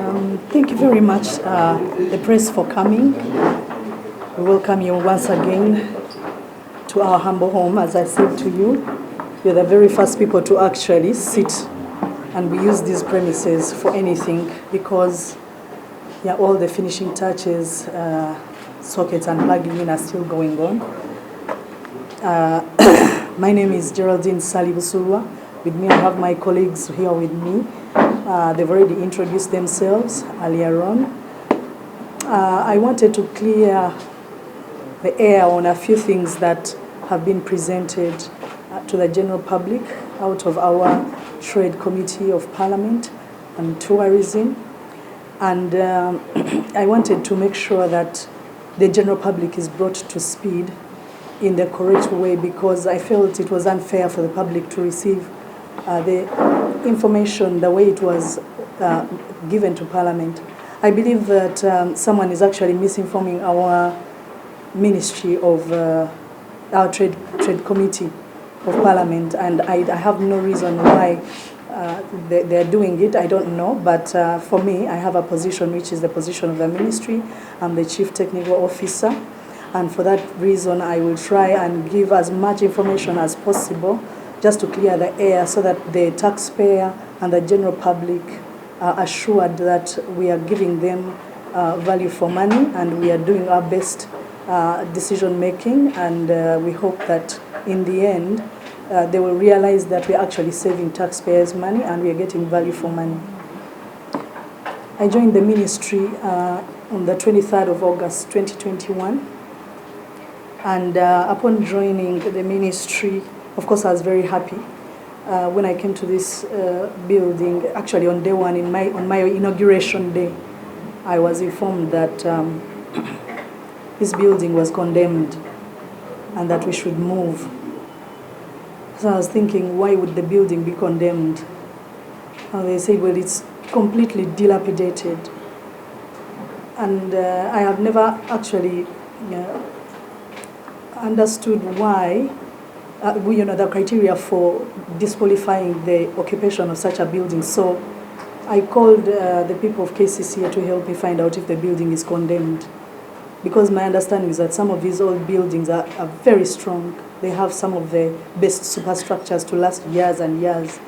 Thank you very much, the press, for coming. We welcome you once again to our humble home. As I said to you, you're the very first people to actually sit, and we use these premises for anything because all the finishing touches, sockets and plugging in are still going on. My name is Geraldine Ssali. With me, I have my colleagues here with me. They've already introduced themselves earlier on. I wanted to clear the air on a few things that have been presented to the general public out of our Trade Committee of Parliament and Tourism. And I wanted to make sure that the general public is brought to speed in the correct way, because I felt it was unfair for the public to receive the information the way it was given to Parliament. I believe that someone is actually misinforming our Ministry of our Trade Committee of Parliament, and I have no reason why they're doing it. I don't know, but for me, I have a position which is the position of the Ministry. I'm the Chief Technical Officer, and for that reason, I will try and give as much information as possible just to clear the air so that the taxpayer and the general public are assured that we are giving them value for money, and we are doing our best decision making, and we hope that in the end they will realize that we are actually saving taxpayers' money and we are getting value for money. I joined the ministry on the 23rd of August 2021, and upon joining the ministry, of course, I was very happy when I came to this building. Actually, on day one, on my inauguration day, I was informed that this building was condemned and that we should move. So I was thinking, why would the building be condemned? And they said, well, it's completely dilapidated. And I have never actually understood why. The criteria for disqualifying the occupation of such a building. So I called the people of KCC here to help me find out if the building is condemned. Because my understanding is that some of these old buildings are very strong. They have some of the best superstructures to last years and years.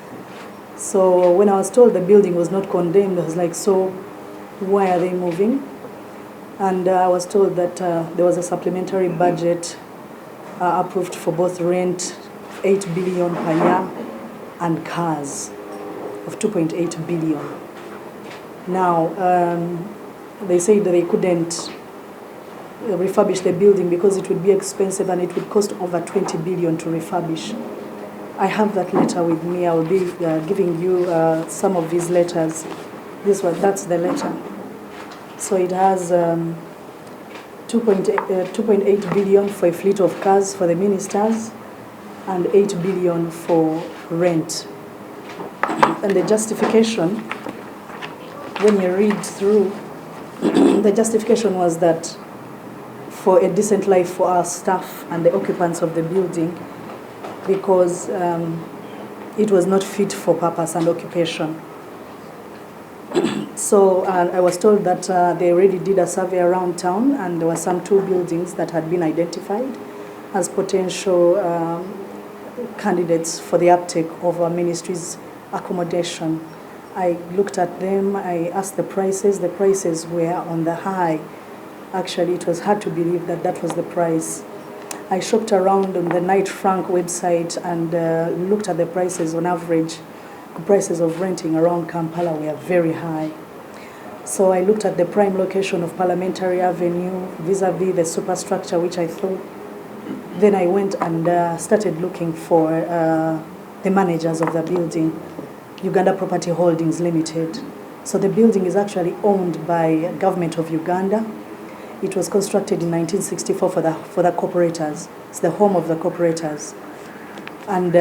So when I was told the building was not condemned, I was like, so why are they moving? And I was told that there was a supplementary budget approved for both rent, 8 billion per year, and cars of 2.8 billion. Now, they said that they couldn't refurbish the building because it would be expensive and it would cost over 20 billion to refurbish. I have that letter with me. I will be giving you some of these letters. That's the letter. So it has 2.8 billion for a fleet of cars for the ministers and 8 billion for rent. And the justification, when you read through, the justification was that for a decent life for our staff and the occupants of the building, because it was not fit for purpose and occupation. So I was told that they already did a survey around town, and there were some 2 buildings that had been identified as potential candidates for the uptake of our ministry's accommodation. I looked at them, I asked the prices. The prices were on the high. Actually, it was hard to believe that that was the price. I shopped around on the Knight Frank website and looked at the prices on average. The prices of renting around Kampala were very high. So I looked at the prime location of Parliamentary Avenue vis-a-vis the superstructure, which I thought. Then I went and started looking for the managers of the building, Uganda Property Holdings Limited. So the building is actually owned by Government of Uganda. It was constructed in 1964 for the corporators. It's the home of the corporators. And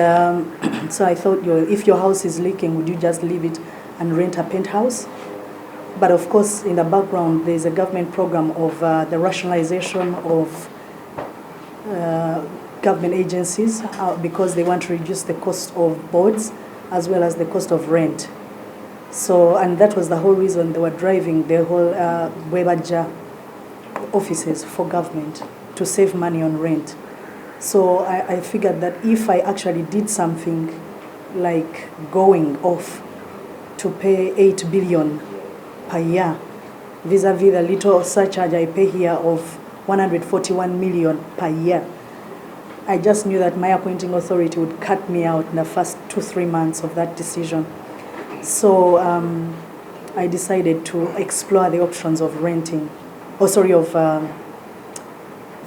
so I thought, if your house is leaking, would you just leave it and rent a penthouse? But of course, in the background, there's a government program of the rationalization of government agencies because they want to reduce the cost of boards as well as the cost of rent. So, and that was the whole reason they were driving the whole Webaja offices for government to save money on rent. So I figured that if I actually did something like going off to pay 8 billion per year, vis-a-vis the little surcharge I pay here of 141 million per year, I just knew that my appointing authority would cut me out in the first 2-3 months of that decision. So I decided to explore the options of renting, of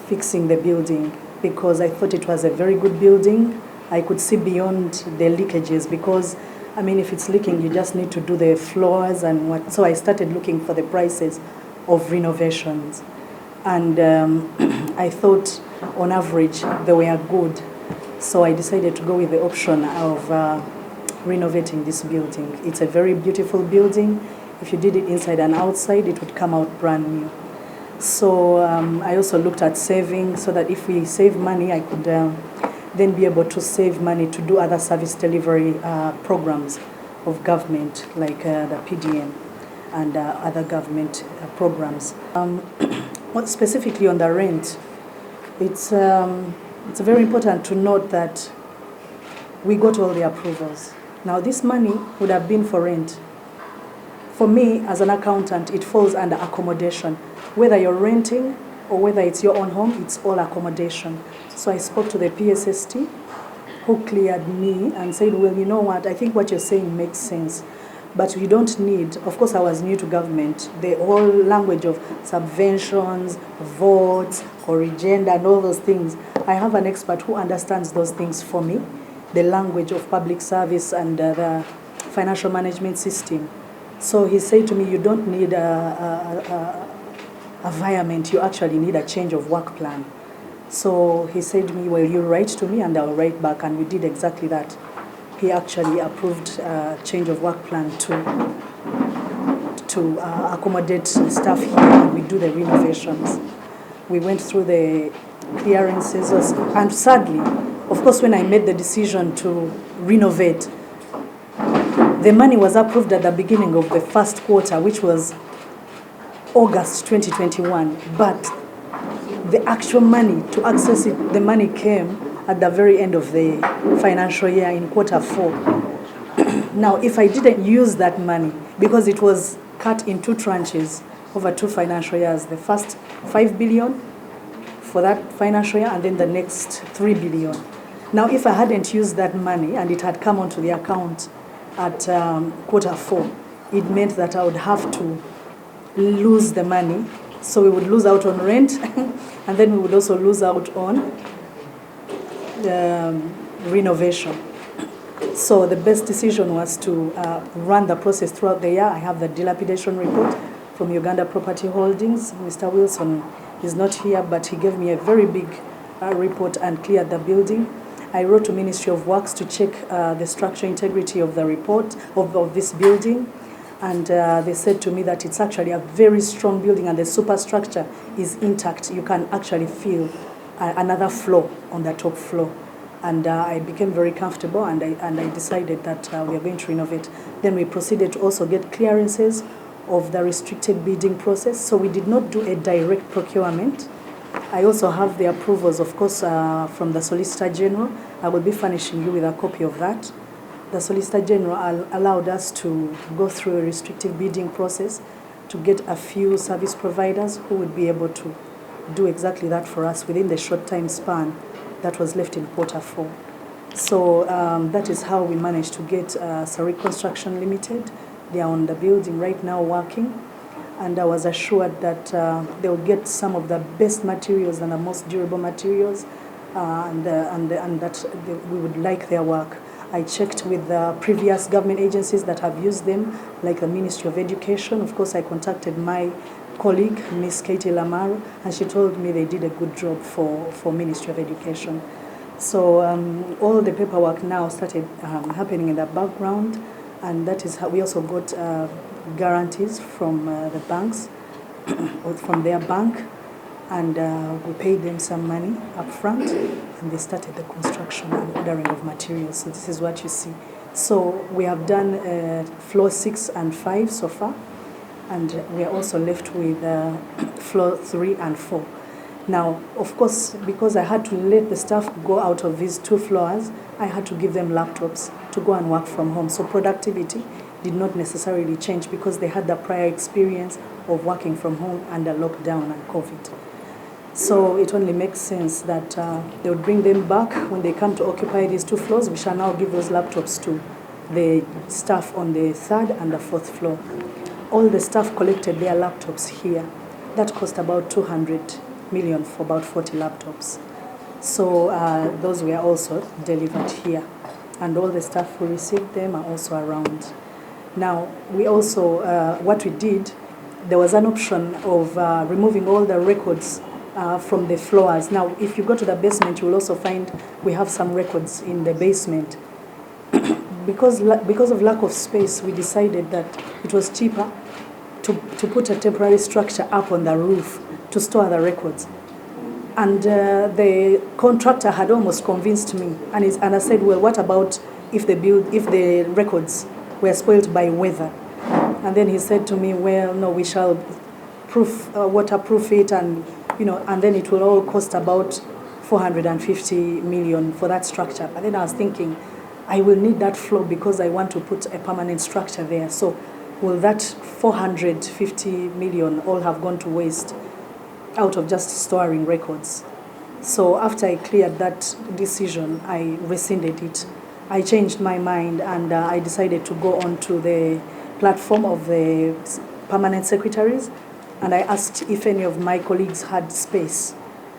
fixing the building, because I thought it was a very good building. I could see beyond the leakages, because I mean, if it's leaking, you just need to do the floors and what. So I started looking for the prices of renovations. And I thought on average they were good. So I decided to go with the option of renovating this building. It's a very beautiful building. If you did it inside and outside, it would come out brand new. So I also looked at saving, so that if we save money, I could then be able to save money to do other service delivery programs of government, like the PDM and other government programs. What specifically on the rent, it's very important to note that we got all the approvals. Now, this money would have been for rent. For me, as an accountant, it falls under accommodation. Whether you're renting or whether it's your own home, it's all accommodation. So I spoke to the PSST, who cleared me and said, well, you know what, I think what you're saying makes sense. But you don't need, of course I was new to government, the whole language of subventions, votes, origenda, and all those things. I have an expert who understands those things for me, the language of public service and the financial management system. So he said to me, you don't need a environment, you actually need a change of work plan. So he said to me, well, you write to me and I'll write back, and we did exactly that. He actually approved a change of work plan to accommodate staff here, and we do the renovations. We went through the clearances, and sadly, of course, when I made the decision to renovate, the money was approved at the beginning of the first quarter, which was August 2021, but the actual money to access it, the money came at the very end of the financial year in Q4. Now, if I didn't use that money, because it was cut in 2 tranches over 2 financial years, the first 5 billion for that financial year and then the next 3 billion. Now, if I hadn't used that money and it had come onto the account at Q4, it meant that I would have to lose the money. So we would lose out on rent and then we would also lose out on renovation. So the best decision was to run the process throughout the year. I have the dilapidation report from Uganda Property Holdings. Mr. Wilson is not here, but he gave me a very big report and cleared the building. I wrote to Ministry of Works to check the structural integrity of the report of this building. And they said to me that it's actually a very strong building and the superstructure is intact. You can actually feel another floor on the top floor. And I became very comfortable, and I decided that we are going to renovate. Then we proceeded to also get clearances of the restricted bidding process. So we did not do a direct procurement. I also have the approvals, of course, from the Solicitor General. I will be furnishing you with a copy of that. The Solicitor General allowed us to go through a restrictive bidding process to get a few service providers who would be able to do exactly that for us within the short time span that was left in Q4. So that is how we managed to get Sarik Construction Limited. They are on the building right now working, and I was assured that they will get some of the best materials and the most durable materials, and that we would like their work. I checked with the previous government agencies that have used them, like the Ministry of Education. Of course, I contacted my colleague, Ms. Katie Lamar, and she told me they did a good job for Ministry of Education. So all the paperwork now started happening in the background, and that is how we also got guarantees from the banks, or from their bank, and we paid them some money up front, and they started the construction and ordering of materials. So this is what you see. So we have done floor 6 and 5 so far, and we are also left with floor 3 and 4. Now, of course, because I had to let the staff go out of these 2 floors, I had to give them laptops to go and work from home. So productivity did not necessarily change because they had the prior experience of working from home under lockdown and COVID. So it only makes sense that they would bring them back when they come to occupy these 2 floors. We shall now give those laptops to the staff on the 3rd and the 4th floor. All the staff collected their laptops here. That cost about 200 million for about 40 laptops. So those were also delivered here. And all the staff who received them are also around. Now, we also, what we did, there was an option of removing all the records from the floors. Now, if you go to the basement, you will also find we have some records in the basement. Because of lack of space, we decided that it was cheaper to put a temporary structure up on the roof to store the records. And the contractor had almost convinced me, and I said, well, what about if the records were spoiled by weather? And then he said to me, well, no, we shall waterproof it, and and then it will all cost about 450 million for that structure. And then I was thinking, I will need that floor because I want to put a permanent structure there. So will that 450 million all have gone to waste out of just storing records? So after I cleared that decision, I rescinded it. I changed my mind, and I decided to go on to the platform of the permanent secretaries, and I asked if any of my colleagues had space.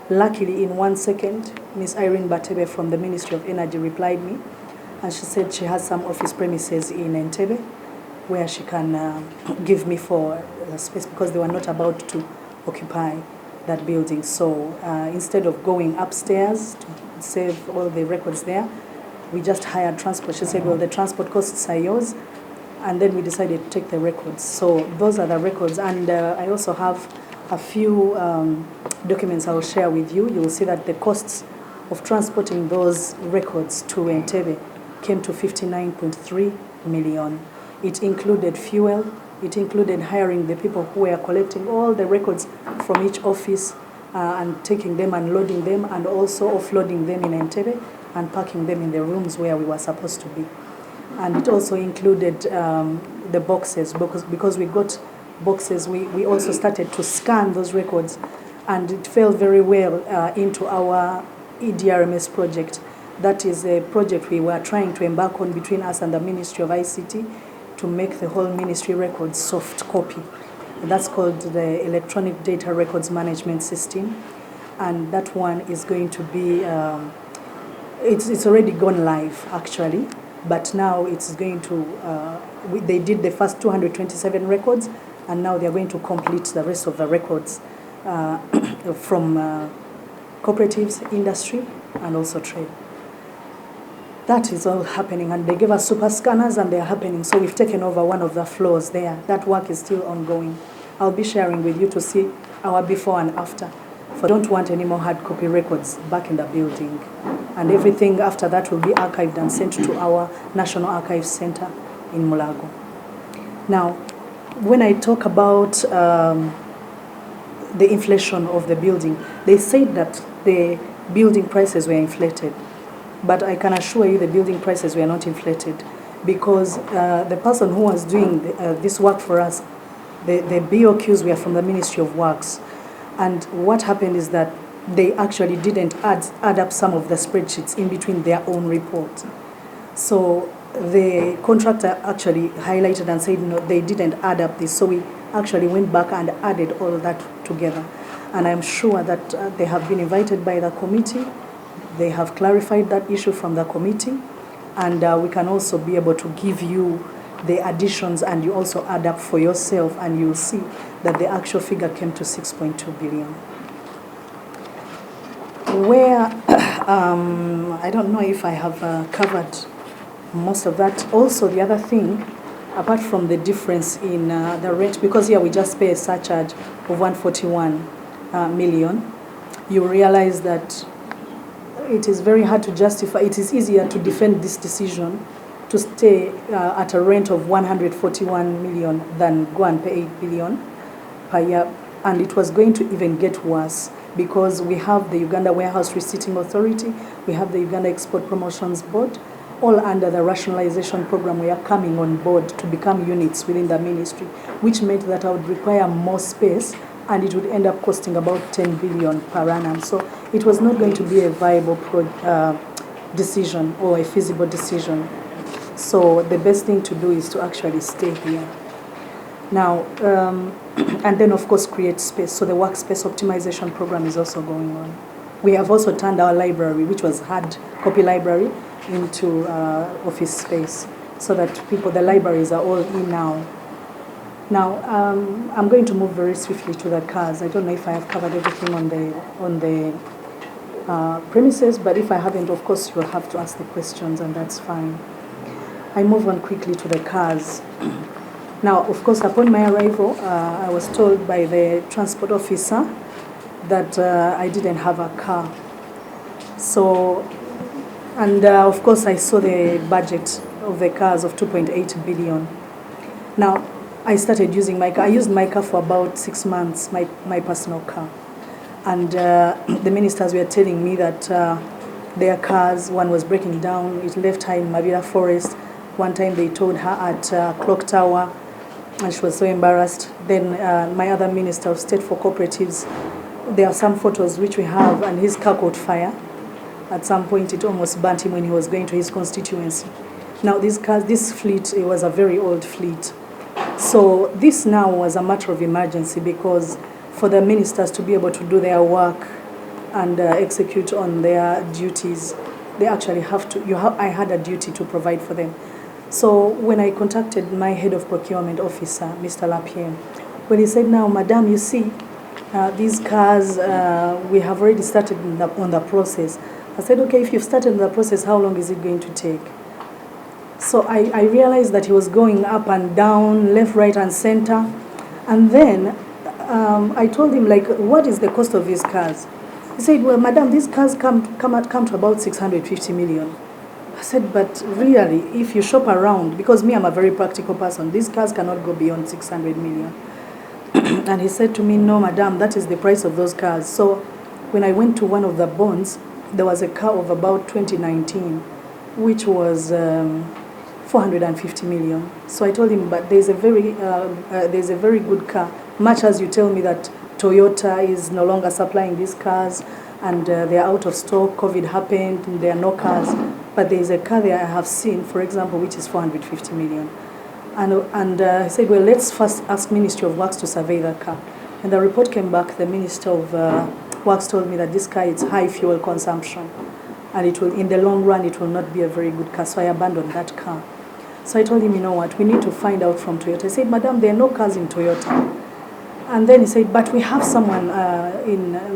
Luckily, in 1 second, Ms. Irene Batebe from the Ministry of Energy replied me, and she said she has some office premises in Entebbe where she can give me for space because they were not about to occupy that building. So instead of going upstairs to save all the records there, we just hired transport. She said, well, the transport costs are yours. And then we decided to take the records. So those are the records. And I also have a few documents I will share with you. You will see that the costs of transporting those records to Entebbe came to 59.3 million. It included fuel. It included hiring the people who were collecting all the records from each office and taking them and loading them, and also offloading them in Entebbe and packing them in the rooms where we were supposed to be. And it also included the boxes, because we got boxes, we also started to scan those records, and it fell very well into our EDRMS project. That is a project we were trying to embark on between us and the Ministry of ICT to make the whole ministry records soft copy. That's called the Electronic Data Records Management System, and that one is going to be, it's already gone live actually, but now it's going to, they did the first 227 records, and now they're going to complete the rest of the records from cooperatives, industry, and also trade. That is all happening, and they gave us super scanners, and they're happening. So we've taken over one of the floors there. That work is still ongoing. I'll be sharing with you to see our before and after. For don't want any more hard copy records back in the building. And everything after that will be archived and sent to our National Archives Center in Mulago. Now, when I talk about the inflation of the building, they said that the building prices were inflated. But I can assure you the building prices were not inflated, because the person who was doing this work for us, the BOQs were from the Ministry of Works. And what happened is that they actually didn't add up some of the spreadsheets in between their own report. So the contractor actually highlighted and said, no, they didn't add up this. So we actually went back and added all that together. And I'm sure that they have been invited by the committee. They have clarified that issue from the committee, and we can also be able to give you the additions, and you also add up for yourself, and you'll see that the actual figure came to 6.2 billion. Where, I don't know if I have covered most of that. Also, the other thing, apart from the difference in the rate, because here we just pay a surcharge of 141 million, you realize that it is very hard to justify. It is easier to defend this decision to stay at a rent of 141 million than go and pay 8 billion per year. And it was going to even get worse because we have the Uganda Warehouse Receipting Authority, we have the Uganda Export Promotions Board, all under the rationalization program. We are coming on board to become units within the ministry, which meant that I would require more space and it would end up costing about 10 billion per annum. So it was not going to be a viable decision or a feasible decision. So the best thing to do is to actually stay here. Now, and then of course create space. So the workspace optimization program is also going on. We have also turned our library, which was hard copy library, into office space, so that the libraries are all in now. Now, I'm going to move very swiftly to the cars. I don't know if I have covered everything on the premises, but if I haven't, of course, you'll have to ask the questions, and that's fine. I move on quickly to the cars. Now, of course, upon my arrival, I was told by the transport officer that I didn't have a car. So, and of course, I saw the budget of the cars of 2.8 billion. Now, I started using my car. I used my car for about 6 months, my personal car. And the ministers were telling me that their cars, one was breaking down. It left her in Mabira Forest. One time they towed her at Clock Tower, and she was so embarrassed. Then my other Minister of State for Cooperatives, there are some photos which we have, and his car caught fire. At some point, it almost burnt him when he was going to his constituency. Now, this fleet, it was a very old fleet. So this now was a matter of emergency, because for the ministers to be able to do their work and execute on their duties, they actually have to, I had a duty to provide for them. So when I contacted my head of procurement officer, Mr. Lapiem, when he said, now, madam, you see, these cars, we have already started on the process. I said, okay, if you've started the process, how long is it going to take? So I realized that he was going up and down, left, right, and center. And then I told him, like, what is the cost of these cars? He said, well, madam, these cars come to about 650 million. I said, but really, if you shop around, because me, I'm a very practical person, these cars cannot go beyond 600 million. And he said to me, no, madam, that is the price of those cars. So when I went to one of the bonds, there was a car of about 2019, which was 450 million. So I told him, but there's a very good car. Much as you tell me that Toyota is no longer supplying these cars and they're out of stock, COVID happened, and there are no cars. But there's a car there I have seen, for example, which is 450 million. And he said, well, let's first ask Ministry of Works to survey that car. And the report came back, the Minister of Works told me that this car is high fuel consumption, and it will, in the long run, it will not be a very good car. So I abandoned that car. So I told him, you know what, we need to find out from Toyota. I said, madam, there are no cars in Toyota. And then he said, but we have someone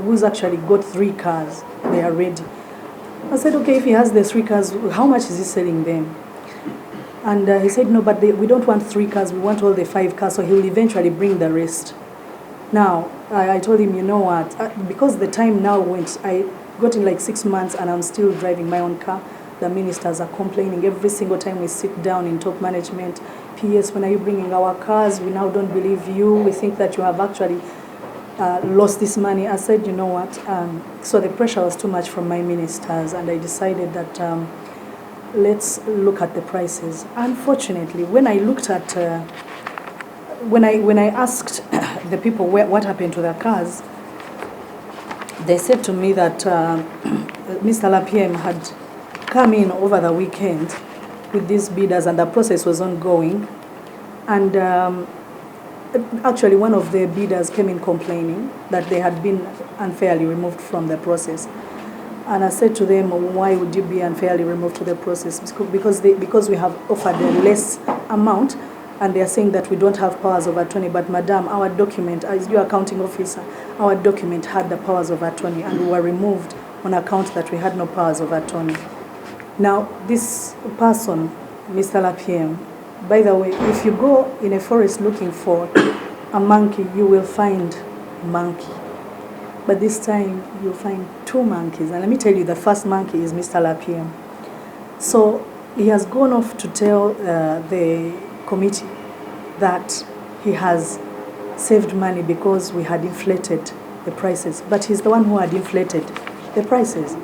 who's actually got 3 cars. They are ready. I said, okay, if he has the 3 cars, how much is he selling them? And he said, no, but we don't want 3 cars. We want all the 5 cars. So he will eventually bring the rest. Now, I told him, you know what, because the time now went, I got in like 6 months and I'm still driving my own car. The ministers are complaining every single time we sit down in top management. PS, when are you bringing our cars? We now don't believe you. We think that you have actually lost this money. I said, you know what? So the pressure was too much from my ministers, and I decided that let's look at the prices. Unfortunately, when I looked at, when I asked the people what happened to their cars, they said to me that Mr. Lapiem had come in over the weekend with these bidders, and the process was ongoing. And actually, one of the bidders came in complaining that they had been unfairly removed from the process. And I said to them, why would you be unfairly removed from the process? Because we have offered a less amount, and they are saying that we don't have powers of attorney. But madam, our document, as your accounting officer, our document had the powers of attorney, and we were removed on account that we had no powers of attorney. Now, this person, Mr. Lapiem, by the way, if you go in a forest looking for a monkey, you will find a monkey. But this time, you'll find 2 monkeys. And let me tell you, the first monkey is Mr. Lapiem. So he has gone off to tell the committee that he has saved money because we had inflated the prices. But he's the one who had inflated the prices.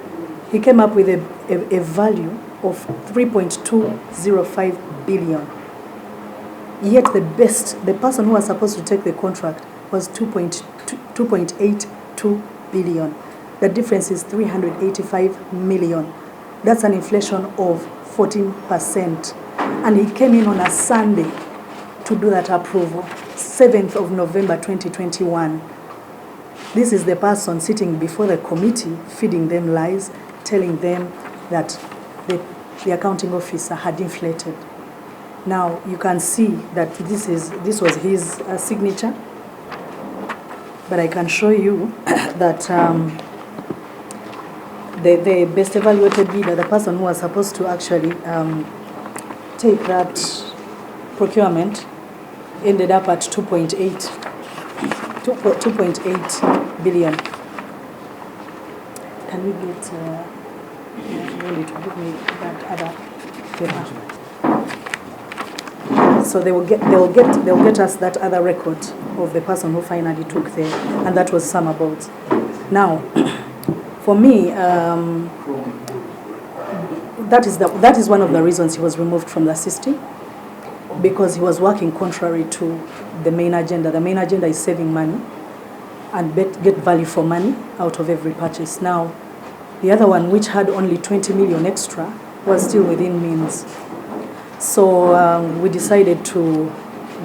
He came up with a value of 3.205 billion. Yet the person who was supposed to take the contract was 2.82 billion. The difference is 385 million. That's an inflation of 14%. And he came in on a Sunday to do that approval, 7th of November 2021. This is the person sitting before the committee, feeding them lies, telling them that the accounting officer had inflated. Now you can see that this was his signature, but I can show you that the best evaluated bidder, the person who was supposed to actually take that procurement, ended up at 2.8 billion. Can we get Wendy to give me that other paper? So they'll get us that other record of the person who finally took there, and that was some about. Now, for me, that is one of the reasons he was removed from the system, because he was working contrary to the main agenda. The main agenda is saving money and get value for money out of every purchase. Now, the other one, which had only 20 million extra, was still within means. So we decided to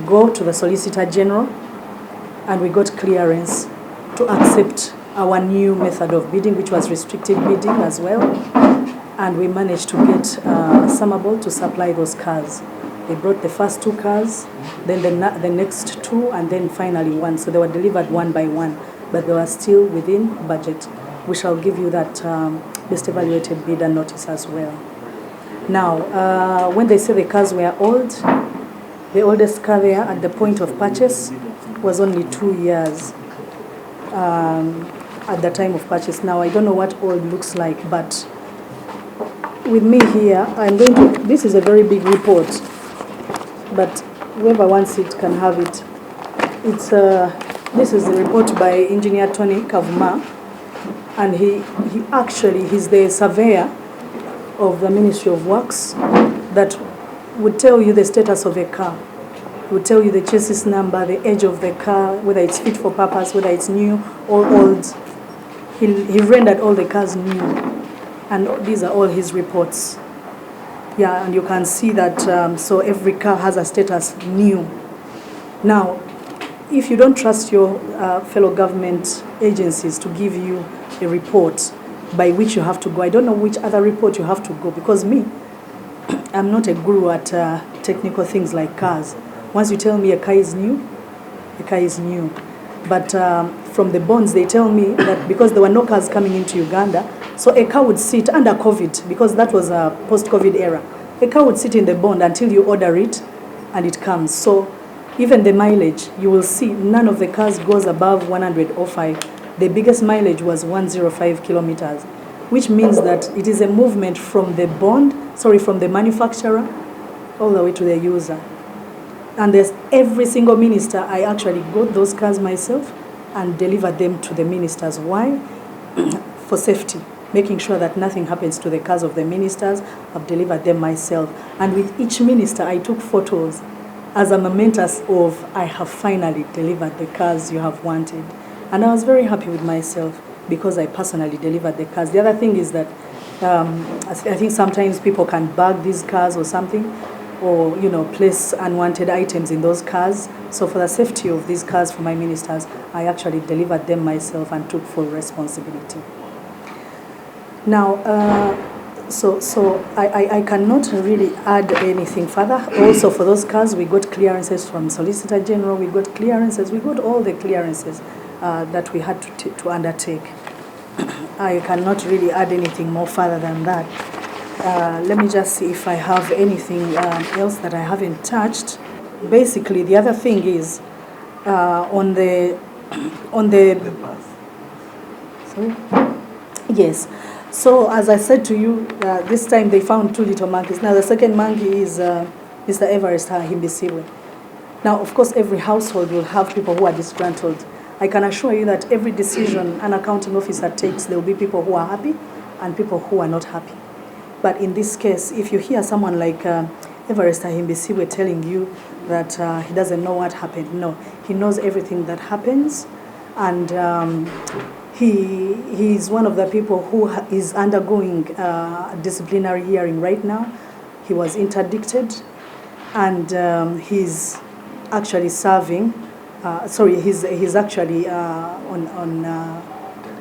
go to the Solicitor General, and we got clearance to accept our new method of bidding, which was restricted bidding as well. And we managed to get Summerbolt to supply those cars. They brought the first 2 cars, then the next 2, and then finally 1. So they were delivered one by one, but they were still within budget. We shall give you that best evaluated bidder notice as well. Now, when they say the cars were old, the oldest car there at the point of purchase was only 2 years at the time of purchase. Now, I don't know what old looks like, but with me here, this is a very big report, but whoever wants it can have it. This is the report by Engineer Tony Kavuma, and he's the surveyor of the Ministry of Works that would tell you the status of a car, would tell you the chassis number, the age of the car, whether it's fit for purpose, whether it's new or old. He rendered all the cars new, and these are all his reports. Yeah, and you can see that, so every car has a status new. Now, if you don't trust your fellow government agencies to give you a report by which you have to go, I don't know which other report you have to go, because me, I'm not a guru at technical things like cars. Once you tell me a car is new, the car is new. But from the bonds, they tell me that because there were no cars coming into Uganda, so a car would sit under COVID, because that was a post-COVID era. A car would sit in the bond until you order it and it comes. So even the mileage, you will see none of the cars goes above 105. The biggest mileage was 105 kilometers, which means that it is a movement from the from the manufacturer all the way to the user. And there's every single minister, I actually got those cars myself and delivered them to the ministers. Why? For safety, making sure that nothing happens to the cars of the ministers. I've delivered them myself. And with each minister, I took photos as a mementos of, I have finally delivered the cars you have wanted. And I was very happy with myself because I personally delivered the cars. The other thing is that I think sometimes people can bag these cars or something, or place unwanted items in those cars. So for the safety of these cars for my ministers, I actually delivered them myself and took full responsibility. Now, I cannot really add anything further. Also for those cars, we got clearances from Solicitor General, we got all the clearances that we had to undertake. I cannot really add anything more further than that. Let me just see if I have anything else that I haven't touched. Basically, the other thing is on the sorry? Yes. So as I said to you, this time they found 2 little monkeys. Now the second monkey is Mr. Everest Himbisiwe. Now, of course, every household will have people who are disgruntled. I can assure you that every decision an accounting officer takes, there will be people who are happy and people who are not happy. But in this case, if you hear someone like Everest Himbisiwe telling you that he doesn't know what happened, no, he knows everything that happens, and he is one of the people who is undergoing a disciplinary hearing right now. He was interdicted, and he's actually serving. He's actually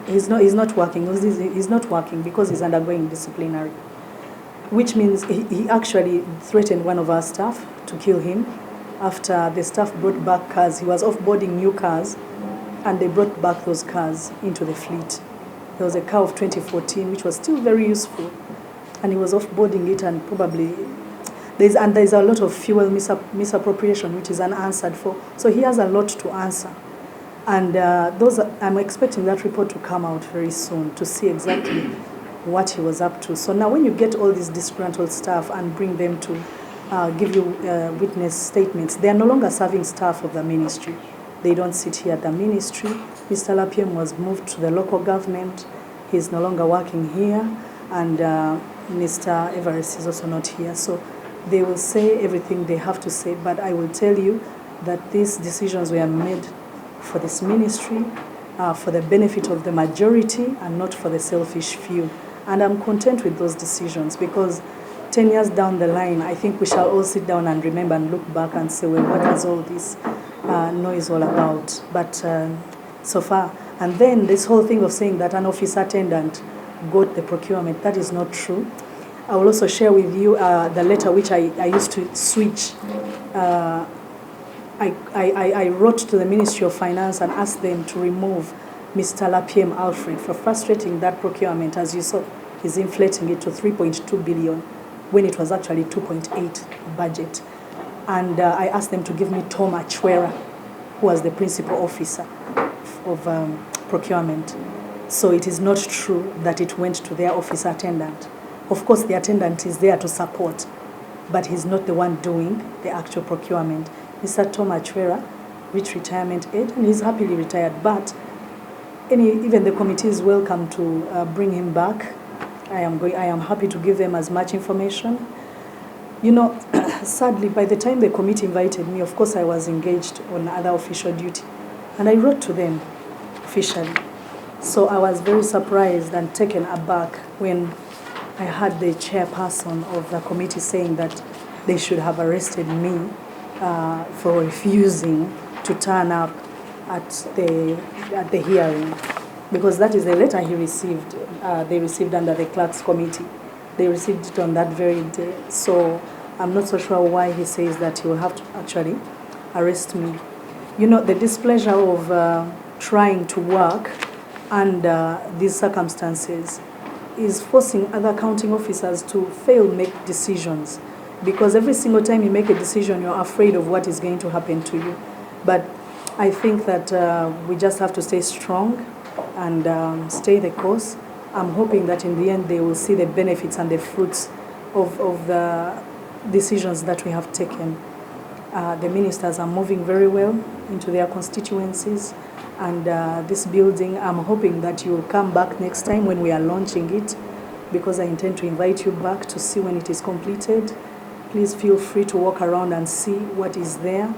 he's not working. He's not working because he's undergoing disciplinary, which means he actually threatened one of our staff to kill him after the staff brought back cars. He was off-boarding new cars, and they brought back those cars into the fleet. There was a car of 2014, which was still very useful, and he was off-boarding it, and probably there's a lot of fuel misappropriation, which is unanswered for. So he has a lot to answer. And I'm expecting that report to come out very soon to see exactly what he was up to. So now when you get all these disgruntled staff and bring them to give you witness statements, they are no longer serving staff of the ministry. They don't sit here at the ministry. Mr. Lapiem was moved to the local government. He's no longer working here. And Mr. Everest is also not here. So they will say everything they have to say. But I will tell you that these decisions were made for this ministry, for the benefit of the majority, and not for the selfish few. And I'm content with those decisions, because 10 years down the line, I think we shall all sit down and remember and look back and say, well, what was all this noise all about? But so far, and then this whole thing of saying that an office attendant got the procurement, that is not true. I will also share with you the letter which I used to switch. I wrote to the Ministry of Finance and asked them to remove Mr. Lapiem Alfred for frustrating that procurement. As you saw, he's inflating it to 3.2 billion when it was actually 2.8 budget. And I asked them to give me Tom Achwera, who was the principal officer of procurement. So it is not true that it went to their office attendant. Of course, the attendant is there to support, but he's not the one doing the actual procurement. Mr. Tom Achwera reached retirement age, and he's happily retired. But even the committee is welcome to bring him back. I am happy to give them as much information. You know, sadly, by the time the committee invited me, of course, I was engaged on other official duty, and I wrote to them officially. So I was very surprised and taken aback when I heard the chairperson of the committee saying that they should have arrested me for refusing to turn up at the hearing, because that is the letter he received. They received under the clerks committee. They received it on that very day. So I'm not so sure why he says that he will have to actually arrest me. You know, the displeasure of trying to work under these circumstances is forcing other accounting officers to fail make decisions, because every single time you make a decision, you're afraid of what is going to happen to you. But I think that we just have to stay strong and stay the course. I'm hoping that in the end they will see the benefits and the fruits of the decisions that we have taken. The ministers are moving very well into their constituencies, and this building, I'm hoping that you will come back next time when we are launching it, because I intend to invite you back to see when it is completed. Please feel free to walk around and see what is there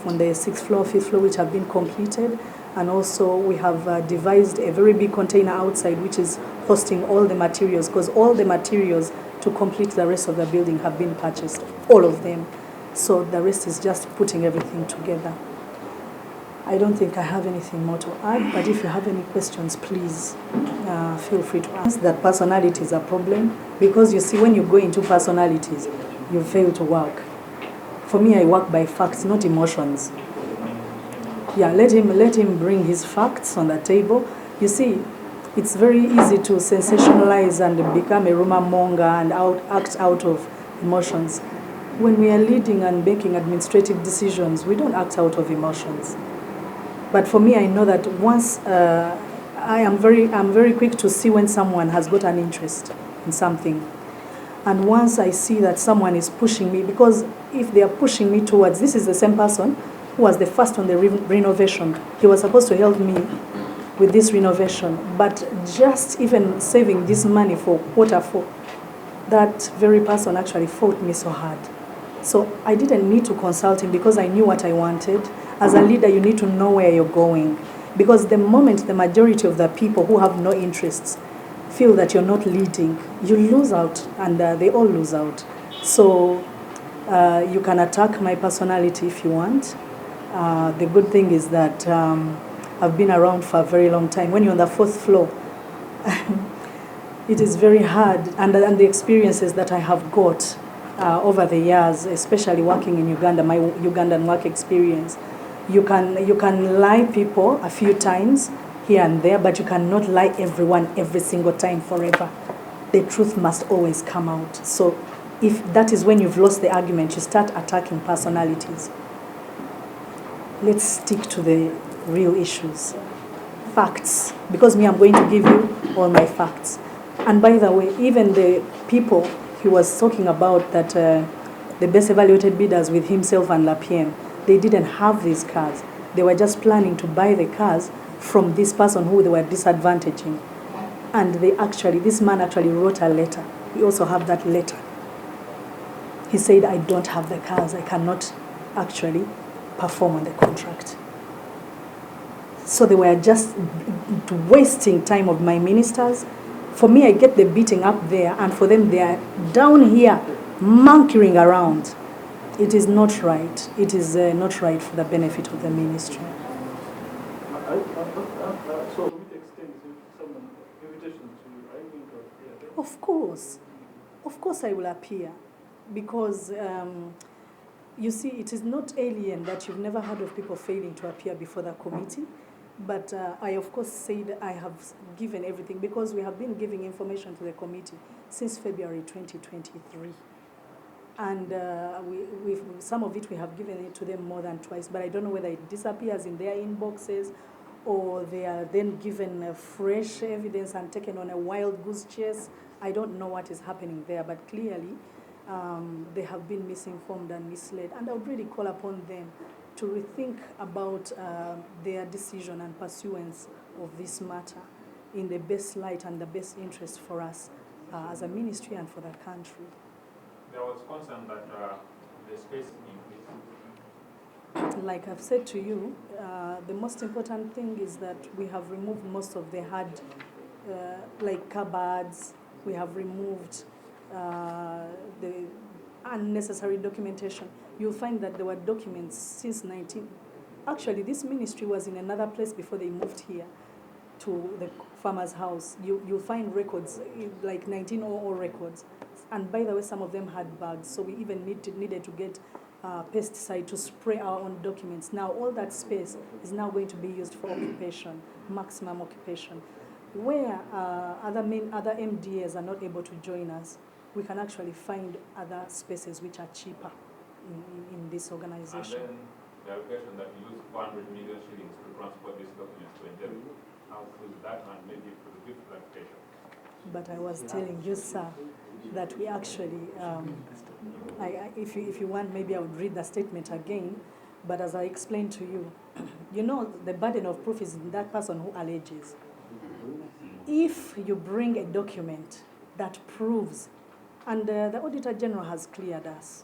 on the 6th floor, 5th floor, which have been completed. And also we have devised a very big container outside which is hosting all the materials, because all the materials to complete the rest of the building have been purchased, all of them. So the rest is just putting everything together. I don't think I have anything more to add, but if you have any questions, please feel free to ask. That personality is a problem, because you see, when you go into personalities, you fail to work. For me, I work by facts, not emotions. Yeah, let him bring his facts on the table. You see, it's very easy to sensationalize and become a rumor monger and act out of emotions. When we are leading and making administrative decisions, we don't act out of emotions. But for me, I know that once I'm very quick to see when someone has got an interest in something. And once I see that someone is pushing me, because if they are pushing me towards, this is the same person who was the first on the renovation. He was supposed to help me with this renovation, but just even saving this money for Q4, that very person actually fought me so hard. So I didn't need to consult him because I knew what I wanted. As a leader, you need to know where you're going. Because the moment the majority of the people who have no interests feel that you're not leading, you lose out, and they all lose out. So you can attack my personality if you want. The good thing is that I've been around for a very long time. When you're on the 4th floor, it is very hard, and the experiences that I have got over the years, especially working in Uganda, my Ugandan work experience, you can lie people a few times here and there, but you cannot lie everyone every single time forever. The truth must always come out. So if that is when you've lost the argument, you start attacking personalities. Let's stick to the real issues. Facts. Because me, I'm going to give you all my facts. And by the way, even the people he was talking about, that the best evaluated bidders with himself and Lapiem, they didn't have these cars. They were just planning to buy the cars from this person who they were disadvantaging. And this man actually wrote a letter. We also have that letter. He said, I don't have the cars. I cannot actually perform on the contract. So they were just wasting time of my ministers. For me, I get the beating up there, and for them, they are down here monkeying around. It is not right. It is not right for the benefit of the ministry. So to which extent is someone invitation to you? Are you going to appear? Of course I will appear, because you see, it is not alien that you've never heard of people failing to appear before the committee. But I, of course, said I have given everything, because we have been giving information to the committee since February 2023. And some of it we have given it to them more than twice, but I don't know whether it disappears in their inboxes or they are then given fresh evidence and taken on a wild goose chase. I don't know what is happening there, but clearly they have been misinformed and misled. And I would really call upon them to rethink about their decision and pursuance of this matter in the best light and the best interest for us as a ministry and for the country. There was concern that the space increased. Like I've said to you, the most important thing is that we have removed most of the hard, like cupboards. We have removed the unnecessary documentation. You'll find that there were documents since 19... Actually, this ministry was in another place before they moved here to the farmer's house. You'll find records, like 1900 records. And by the way, some of them had bugs, so we even needed to get pesticide to spray our own documents. Now, all that space is now going to be used for occupation, maximum occupation. Where other MDAs are not able to join us, we can actually find other spaces which are cheaper in this organization. And then the allegation that you used 400 million shillings to transport these documents to entebbe. How true is that, and maybe for the brief clarification? But I was telling you, sir, that we actually, if you want, maybe I would read the statement again, but as I explained to you, you know, the burden of proof is in that person who alleges. If you bring a document that proves, and the Auditor General has cleared us,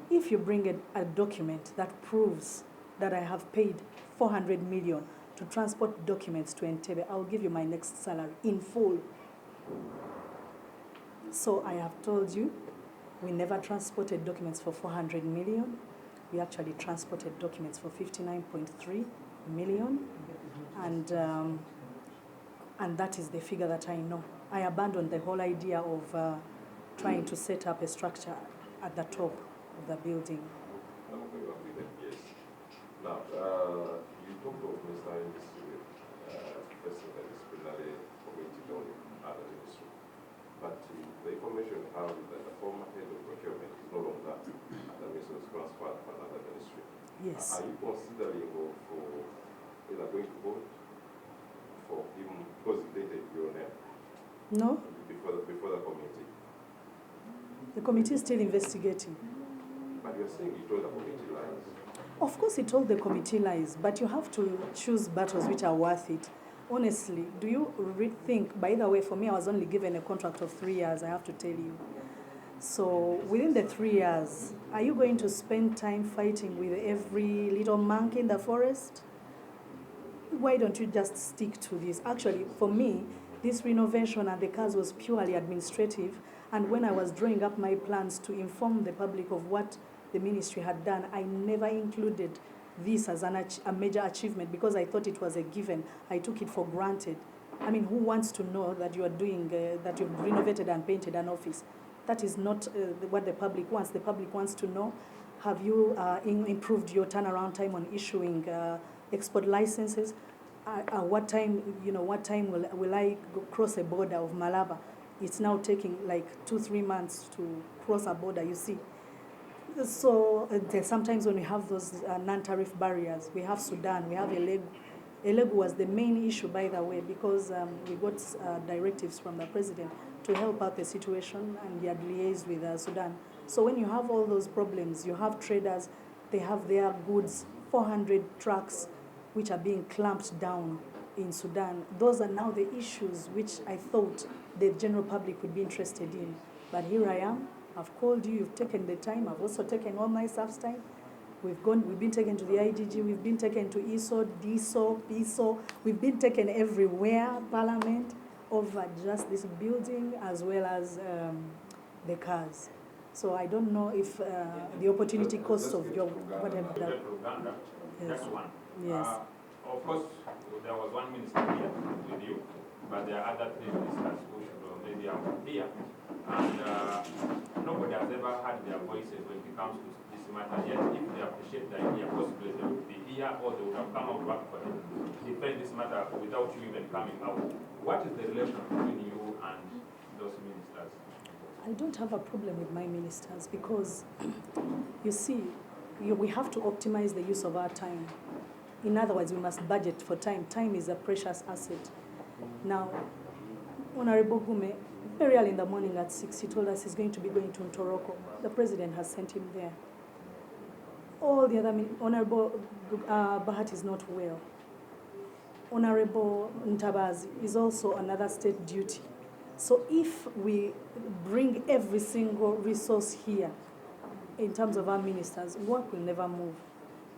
if you bring a document that proves that I have paid 400 million to transport documents to Entebbe, I'll give you my next salary in full. So I have told you, we never transported documents for 400 million. We actually transported documents for 59.3 million. And that is the figure that I know. I abandoned the whole idea of trying to set up a structure at the top of the building. Yes. Now, you talked of Mr. Industry, President Disciplinary Committee on other ministry. But the information we have is that the former head of procurement is no longer at the ministry, transferred to another ministry. Yes. Are you considering for either going to vote for him No, before the committee? the committee is still investigating. But you're saying you told the committee lies. Of course, he told the committee lies, but you have to choose battles which are worth it. Honestly, do you think, by the way, for me, I was only given a contract of 3 years, I have to tell you. So within the 3 years, are you going to spend time fighting with every little monkey in the forest? Why don't you just stick to this? Actually, for me, this renovation and the cars was purely administrative. And when I was drawing up my plans to inform the public of what the ministry had done, I never included this as a major achievement because I thought it was a given. I took it for granted. I mean, who wants to know that you are doing, that you've renovated and painted an office? That is not what the public wants. The public wants to know, have you improved your turnaround time on issuing export licenses? What time will I cross a border of Malaba? It's now taking like 2-3 months to cross a border, you see. So sometimes when we have those non-tariff barriers, we have Sudan, we have Elegu. Elegu was the main issue, by the way, because we got directives from the president to help out the situation, and he had liaised with Sudan. So when you have all those problems, you have traders, they have their goods, 400 trucks, which are being clamped down in Sudan. Those are now the issues which I thought the general public would be interested in. But here I am, I've called you, you've taken the time, I've also taken all my staff's time. We've been taken to the IGG, we've been taken to ISO, DISO, PISO, we've been taken everywhere, Parliament, over just this building as well as the cars. So I don't know if the opportunity cost of your whatever that. Yes. That's one. Yes. Of course, there was one minister here with you, but there are other 3 ministers who should maybe have here. And nobody has ever heard their voices when it comes to this matter. Yet, if they appreciate the idea, possibly they would be here or they would have come out back for it, defend this matter without you even coming out. What is the relation between you and those ministers? I don't have a problem with my ministers because, you see, we have to optimize the use of our time. In other words, we must budget for time. Time is a precious asset. Now, Honorable Gume, very early in the morning at 6, he told us he's going to be going to Ntoroko. The president has sent him there. All the other, Honorable Bahat is not well. Honorable Ntabazi is also another state duty. So if we bring every single resource here, in terms of our ministers, work will never move.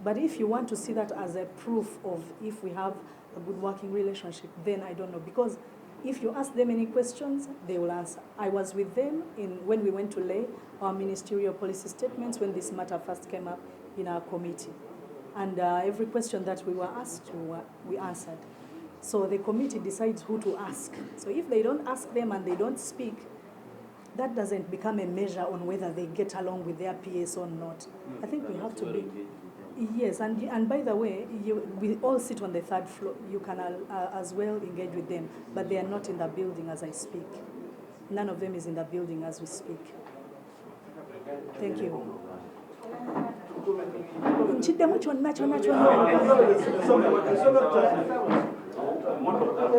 But if you want to see that as a proof of if we have a good working relationship, then I don't know. Because if you ask them any questions, they will answer. I was with them when we went to lay our ministerial policy statements when this matter first came up in our committee. And every question that we were asked, we answered. So the committee decides who to ask. So if they don't ask them and they don't speak, that doesn't become a measure on whether they get along with their PS or not. I think we have to be... Yes, and by the way, we all sit on the 3rd floor. You can as well engage with them, but they are not in the building as I speak. None of them is in the building as we speak. Thank you.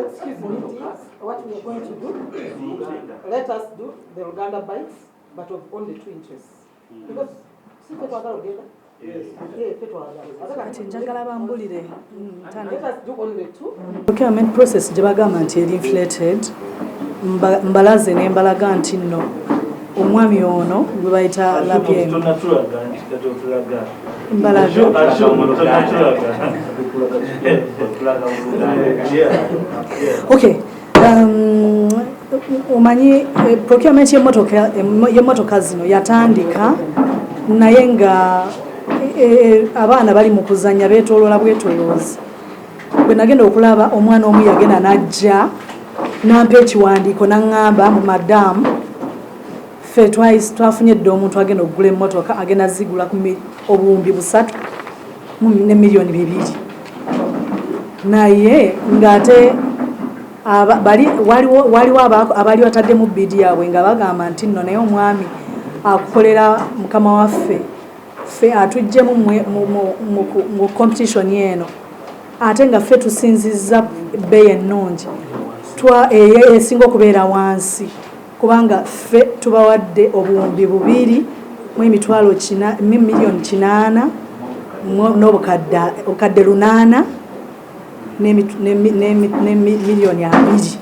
Excuse me, what we are going to do, let us do the Uganda bites, but of only 2 inches. Because, let us do only 2. Procurement process jabagamba nti inflated. Mbalaze ne mbalaga nti nno omwami ono gwe bayita lapiem. Mbalaga. Okay. Omanyi procurement y'emmotoka zino yatandika naye nga abaana bali mu kuzannya beetooloola bwetooloozi. Bwe nagenda okulaba omwana omu yagenda n'ajja n'ampa ekiwandiiko n'aŋŋamba mu madaamu ffe twafunye dda omuntu agenda okugula emmotoka agenda zigula ku obuwumbi 3 ne miliyoni 2. Naye ng'ate waliwo abali bataddemu bidi yaabwe nga bagamba nti nno naye omwami akukolera mukama waffe ffe atuggyemu mu competition eno ate nga ffe tusinzizza bbeeyi ennungi esinga okubeera wansi kubanga ffe tubawadde obuwumbi 2 miliyoni 8 n'obukadde 8 ne miliyoni 2.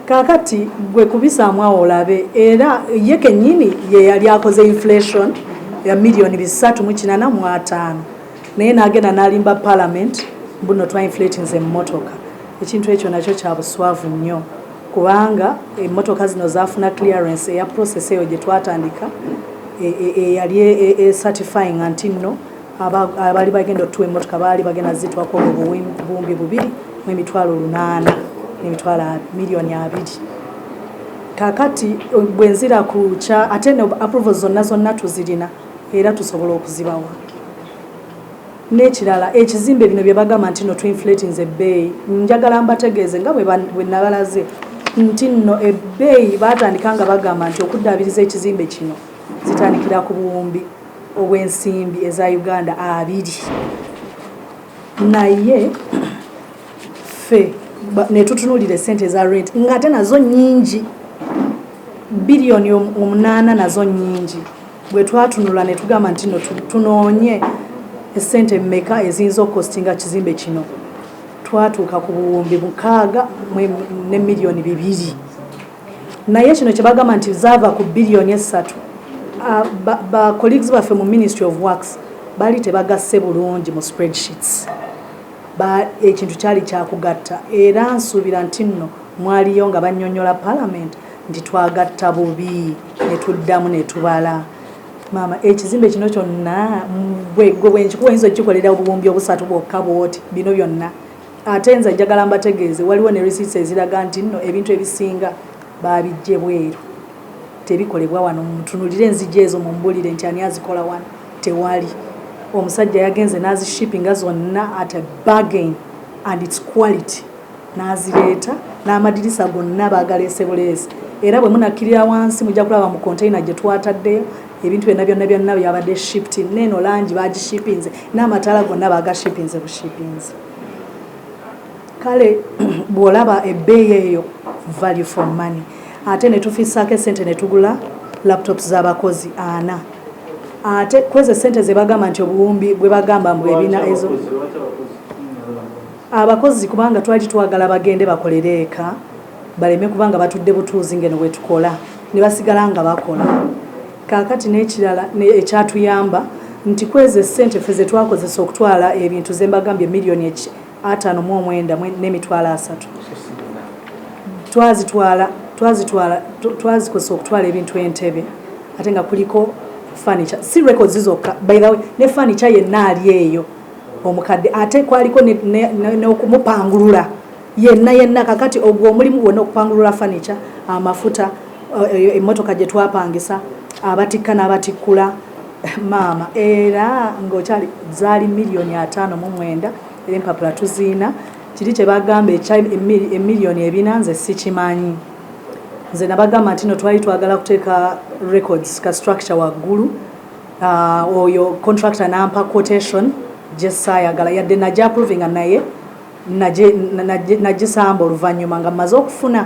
Kakati gwe kubisaamu awo olabe era ye kennyini ye yali akoze inflation ya miliyoni 385 naye n'agenda n'alimba parliament mbuno twa inflating emmotoka. Ekintu ekyo nakyo kya buswavu nnyo kubanga emmotoka zino zaafuna clearance eya process eyo gye twatandika yali certifying nti nno abali bagenda otuwa emmotoka baali bagenda zitwako obuwumbi 2,800 n'emitwalo miliyoni 2. Kakati bwenzira kucha ate ne approvals zonna tuzirina era tusobola okuzibawa. N'ekirala ekizimbe bino bye bagamba nti no twinflating ebbeeyi njagala mbategeeze nga bwe nabalaze nti nno ebbeeyi baatandika nga bagamba nti okuddaabiriza ekizimbe kino zitandikira ku buwumbi obw'ensimbi eza Uganda 2 naye ffe ne tutunuulira ssente za rent ng'ate nazo nnyingi biliyoni 8 nazo nnyingi. Bwe twatunula ne tugamba nti no tunoonye essente mmeka eziyinza okukostinga kizimbe kino twatuuka ku buwumbi 6 ne miliyoni 2. Naye kino kye bagamba nti zaava ku biliyoni 3 ba colleagues baffe mu Ministry of Works bali tebagasse bulungi mu spreadsheets. Ekintu kyali kyakugatta era nsuubira nti nno mwaliyo nga bannyonnyola parliament nti twagatta bubi ne tuddamu ne tubala. Mama ekizimbe kino kyonna bwenkikuwa oyinza okikolera obuwumbi 3 bwokka bwoti bino byonna ate nze njagala mbategeeze waliwo ne receipts eziraga nti nno ebintu ebisinga babijje bweru tebikolebwa wano. Mutunulire enzigi ezo mumbulire nti ani azikola wano tewali. Omusajja yagenze n'azishippinga zonna at a bargain and its quality n'azireeta n'amadirisa gonna baagaleese buleesi era bwe munakkirira wansi mujja kulaba mu container gye twataddeyo ebintu byonna byabadde shipped neno langi bagishippinze n'amataala gonna baagashipinze bushipinze. Kale bw'olaba ebbeeyi eyo value for money ate ne tufiisaako essente ne tugula laptops z'abakozi 4 ate kweze essente ze bagamba nti obuwumbi bwe bagamba mbu ebina ezo abakozi kubanga twali twagala bagende bakolere eka baleme kubanga batudde butuuzi ngeno bwe tukola ne basigala nga bakola. Kakati n'ekirala ekyatuyamba nti kweze essente ffe ze twakozesa okutwala ebintu ze mbagambye miliyoni 5.9 n'emitwalo 3 twazikozesa okutwala ebintu entebbe ate nga kuliko furniture si records zokka by the way ne furniture yenna ali eyo omukadde ate kwaliko n'okumupangulula yenna kakati ogwo omulimu gwonna okupangulula furniture amafuta emmotoka gye twapangisa abatikka n'abatikkula maama era ng'okyali zaali miliyoni 5.9 era empapula tuziina kiri kye bagamba emiliyoni 4 nze sikimanyi. Nze nabagamba nti no twali twagala kuteeka records ka structure waggulu oyo contractor nampa quotation gye saayagala yadde najja approvinga naye nagisamba oluvannyuma nga mmaze okufuna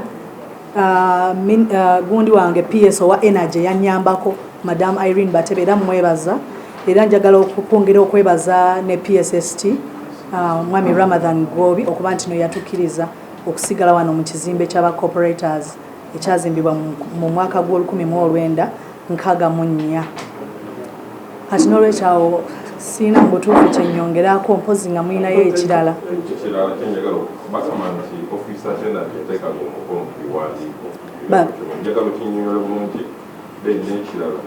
gundi wange PS owa energy yanyambako Madam Irene Batebe era mwebaza era njagala okwongera okwebaza ne PSST Mwami Ramadan Gobi okuba nti no yatukkiriza okusigala wano mu kizimbe ky'aba corporators ekyazimbibwa mu mwaka gw'1964. Kati n'olwekyawo siina mu butuufu kyennyongerako mpozi nga mulinayo ekirala. Ekirala kyenjagala okubasama nti ofiisa tenda teteekaga omukono ku biwandiiko. Njagala okinnyonnyola bulungi then n'ekirala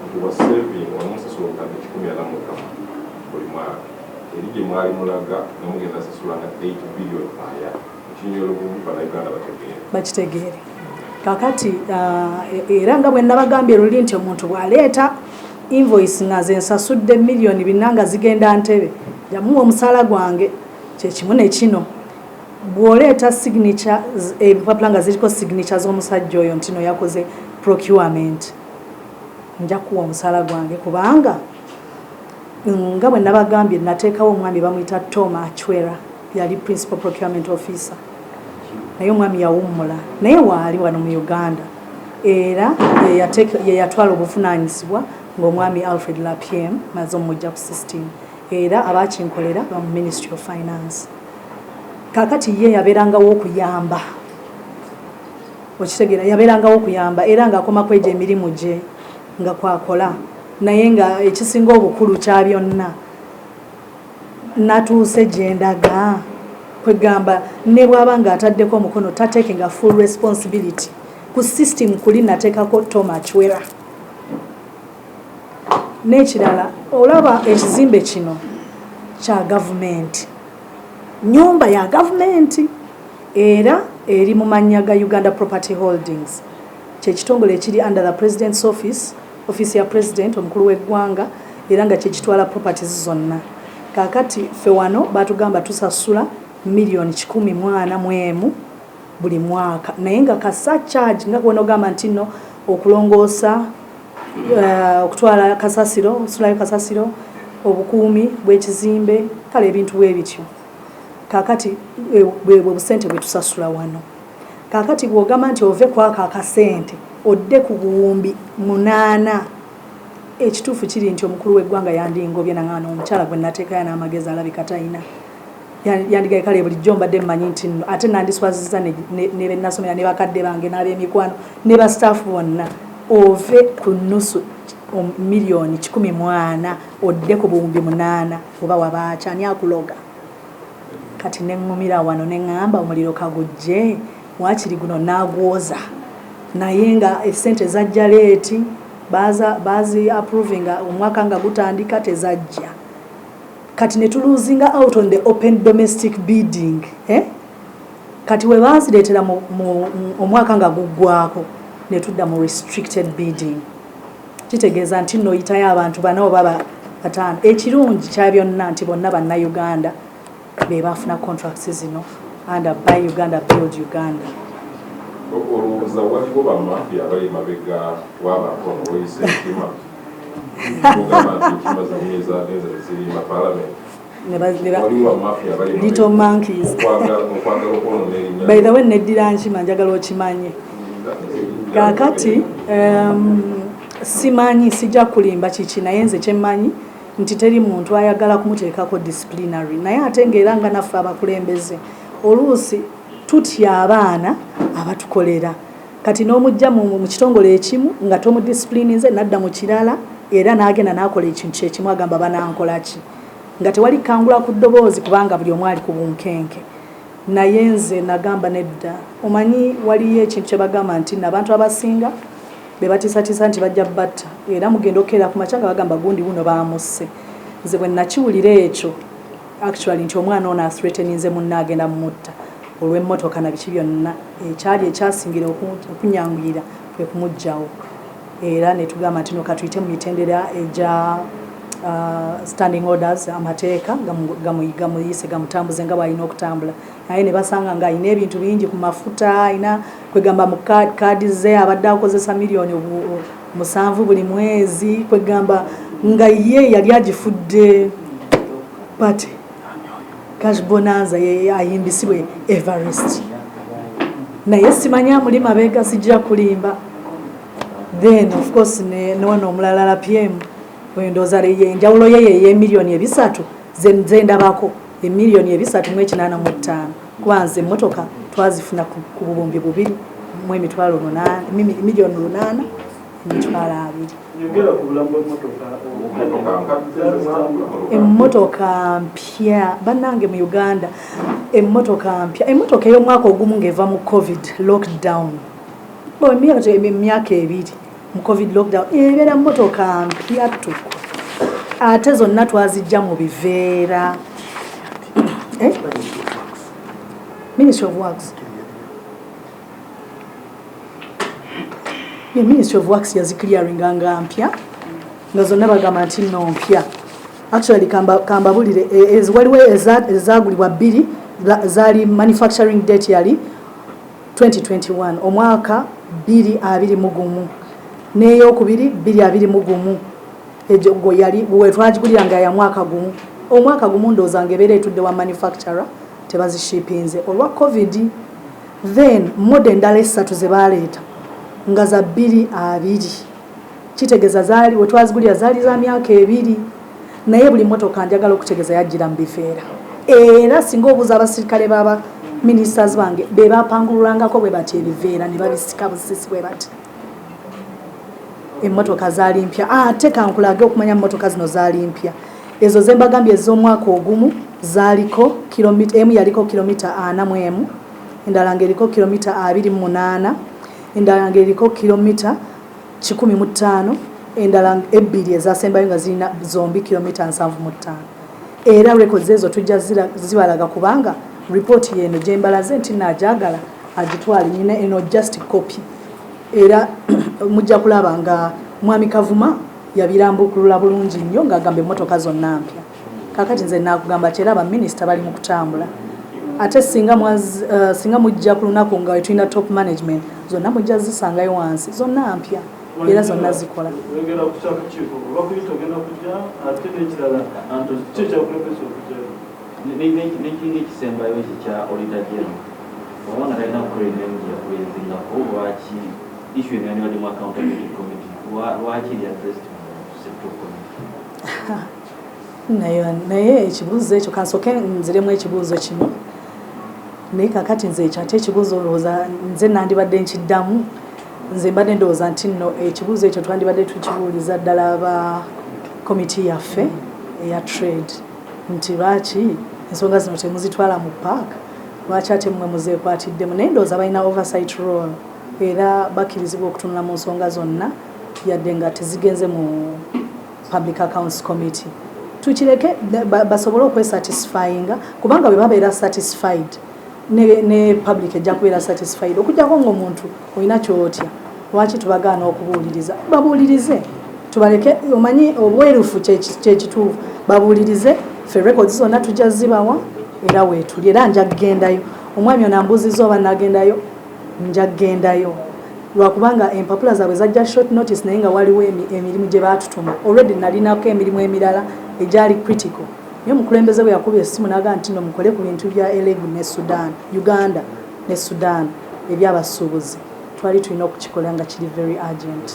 nti wa saving wamusasula obukadde 145 buli mwaka eri gye mwali mulaga nga mugenda sasula nga 8 billion aya okinnyonnyola bulungi bannayuganda bakitegeere. Kakati era nga bwe nabagambye luli nti omuntu bw'aleeta invoice nga ze nsasudde miliyoni 4 nga zigenda Ntebe jamuwa omusaala gwange kyekimu ne kino bw'oleeta signature ebipapula nga ziriko signature z'omusajja oyo nti no yakoze procurement nja kuwa omusaala gwange kubanga nga bwe nabagambye nateekawo omwami bamuyita Tom Achwera yali principal procurement officer naye omwami yawummula naye waali wano mu Uganda era ye yatwala obuvunaanyizibwa ng'omwami Alfred Lapiem maze omujja ku system era abakinkolera ba mu Ministry of Finance. Kakati ye yabeerangawo okuyamba okitegeera yabeerangawo okuyamba era ng'akoma kweja emirimu gye nga kwakola naye nga ekisinga obukulu kya byonna natuuse gye ndaga kwegamba ne bw'aba ng'ataddeko omukono tateekenga full responsibility ku system kuli nateekako Toma Chwera. N'ekirala olaba ekizimbe kino kya gavumenti nyumba ya gavumenti era eri mu mannya ga Uganda Property Holdings kyekitongole ekiri under the President's Office ya President omukulu w'eggwanga era nga kyekitwala properties zonna. Kakati ffe wano batugamba tusasula million 141 buli mwaka naye nga kasa charge nga kwonogamba nti no okulongoosa okutwala kasasiro osulayo kasasiro obukuumi bw'ekizimbe kale ebintu bwe bityo. Kakati bwe busente bwe tusasula wano. Kakati bw'ogamba nti ove kwaka akasente odde ku buwumbi 8 ekituufu kiri nti omukulu w'eggwanga yandingobye nangano omukyala gwe nateekayo n'amagezi alabika talina yandigaye kale bulijjo mbadde mmanyi nti nno ate nandiswazizza ne bennasomera ne bakadde bange n'ab'emikwano ne basitaafu bonna ove ku nnusu million 140 odde ku buwumbi 8 oba wabaaca ani akuloga. Kati neŋŋumira wano neŋŋamba omuliro kagujje wakiri guno n'agwoza naye nga essente zajja leeti bazi approvinga omwaka nga gutandika tezajja. Kati ne tuluzinga out on the open domestic bidding kati we bazireetera omwaka nga guggwako ne tudda mu restricted bidding kitegeeza nti nno oyitayo abantu bana oba bataano. Ekirungi kya byonna nti bonna bannayuganda be bafuna contracts zino under Buy Uganda Build Uganda. Olowooza waliwo bamafia abali mabega w'abakono weyise ekima ogamba nti ekima zamiza zirima parliament waliwo bamafia abali little monkeys okwagala okwonona erinnya. By the way neddira nkima njagala okimanye kakati simanyi sijja kulimba kiki naye nze kyemmanyi nti teri muntu ayagala kumuteekako disciplinary naye ate ng'era nga naffe abakulembeze oluusi tutya abaana abatukolera kati n'omujja mu kitongole ekimu nga tomudisciplininze nadda mu kirala era n'agenda n'akola ekintu kyekimu agamba banankola ki nga tewali kangula ku ddoboozi kubanga buli omu ali ku bunkenke. Naye nze nagamba nedda omanyi waliyo ekintu kye bagamba nti n'abantu abasinga be batiisatiisa nti bajja batta era mugenda okukeera ku makya nga bagamba gundi buno baamusse. Nze bwe nakiwulira ekyo actually nti omwana ono athreateninze munne agenda mumutta olw'emmotoka na biki byonna ekyali ekyasingira okunyanguyira kwe kumugjawo era ne tugamba nti no katuyite mu mitendera egya standing orders amateeka gamuyise gamutambuze nga bw'alina okutambula naye ne basanga nga alina ebintu bingi ku mafuta alina kwegamba mu kaadi ze abadde akozesa miliyoni 7 buli mwezi kwegamba nga ye yali agifudde pati cash bonanza ayimbisibwe Everest naye simanya muli mabega sijja kulimba. Then of course ne wano omulala Lapiem wendoza enjawulo ye miliyoni 3 zendabako emiliyoni 3.85 kwanze emmotoka twazifuna ku bubumbi 2 mu emitwalo 8 miliyoni 8 emitwalo 2. Yogera ku bulambo emmotoka mpya bannange mu Uganda emmotoka mpya emmotoka ey'omwaka ogumu ng'eva mu covid lockdown emyaka 2 mu covid lockdown ebeera mmotoka mpya tuku ate zonna twazijja mu biveera Ministry of Works Ministry of Works yaziclearinga nga mpya nga zonna bagamba nti nno mpya actually kamba bulire waliwo ezagulibwa 2 zaali manufacturing date yali 2021 omwaka 2021 n'eyokubiri 2021 ejo yali wetwagigulira nga ya mwaka gumu omwaka gumu ndooza nga ebeera etudde wa manufacturer tebazishipinze olwa covid then mode endala 3 ze baleeta nga za 2-2 kitegeeza zaali wetwazigulira zaali za myaka 2 naye buli motoka njagala okutegeeza yajjira mu bifeera era singa obuuza abasirikale baba ministers bange be bapangululangako bwe bati ebiveera ne babisika busisi bwe bati emmotoka zaali mpya ate kankulage okumanya emmotoka zino zaali mpya ezo ze mbagambye ez'omwaka ogumu zaaliko emu yaliko kilomita 41 endala ng'eriko kilomita 28 endala ng'eriko kilomita 15 endala 2 ezasembayo nga zirina zombi kilomita 75 era records ezo tujja zibalaga kubanga report yeno gye mbalaze nti naajagala agitwale nyina eno just copy era mujja kulaba nga mwami Kavuma yabirambukulula bulungi nnyo ng'agamba emmotoka zonna mpya kakati nze nakugamba kyera abaminisita bali mu kutambula ate singa mujja ku lunaku nga wetulina top management zonna mujja zisangayo wansi zonna mpya era zonna zikola wegera kukiiko bakuyita ogenda kujja ate n'ekirala anti ki ekyakulembesa okujjayo n'ekinga ekisembayo ekyo kya olida geno obanga talina kukola emirimu gyakuyenzingako lwaki issue eno yandibadde mu accountability committee lwaki lyadressed mu sector committee naye ekibuuzo ekyo kansooke nziremu ekibuuzo kino naye kakati nze ekyo ate ekibuuzo olowooza nze nandibadde nkiddamu nze mbadde ndowooza nti nno ekibuuzo ekyo twandibadde tukibuuliza ddala aba komiti yaffe eya trade nti lwaki ensonga zino temuzitwala mu paaka lwaki ate mmwe muzeekwatiddemu naye ndowooza balina oversight role era bakkirizibwa okutunula mu nsonga zonna yadde nga tezigenze mu public accounts committee tukireke basobole okwesatisfyinga kubanga bwe babeera satisfied ne public ejja kubeera satisfied okujjako ng'omuntu olina kyotya lwaki tubagaana okubuuliriza babuulirize tubaleke omanyi obwerufu kyekituufu babuulirize ffe records zonna tujja zibawa era weetuli era nja kugendayo omwami ono ambuuziza oba nagendayo nja kugendayo lwakubanga empapula zaabwe zajja short notice naye nga waliwo emirimu gye baatutuma already nalinako emirimu emirala egyali critical naye omukulembeze bwe yakuba essimu n'agamba nti no mukole ku bintu bya elegu ne Sudan Uganda ne Sudan ebyabasuubuzi twali tulina okukikola nga kiri very urgent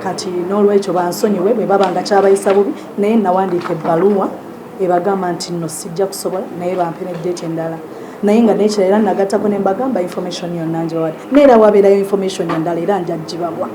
kati n'olwekyo bansonyiwe bwe baba nga kyabayisa bubi naye nawandiika ebbaluwa ebagamba nti nno sijja kusobola naye bampe ne date endala naye nga nekira era nagattako ne mbagamba information yonna ngibawadde neera wabeerayo information endala era nja gibabwa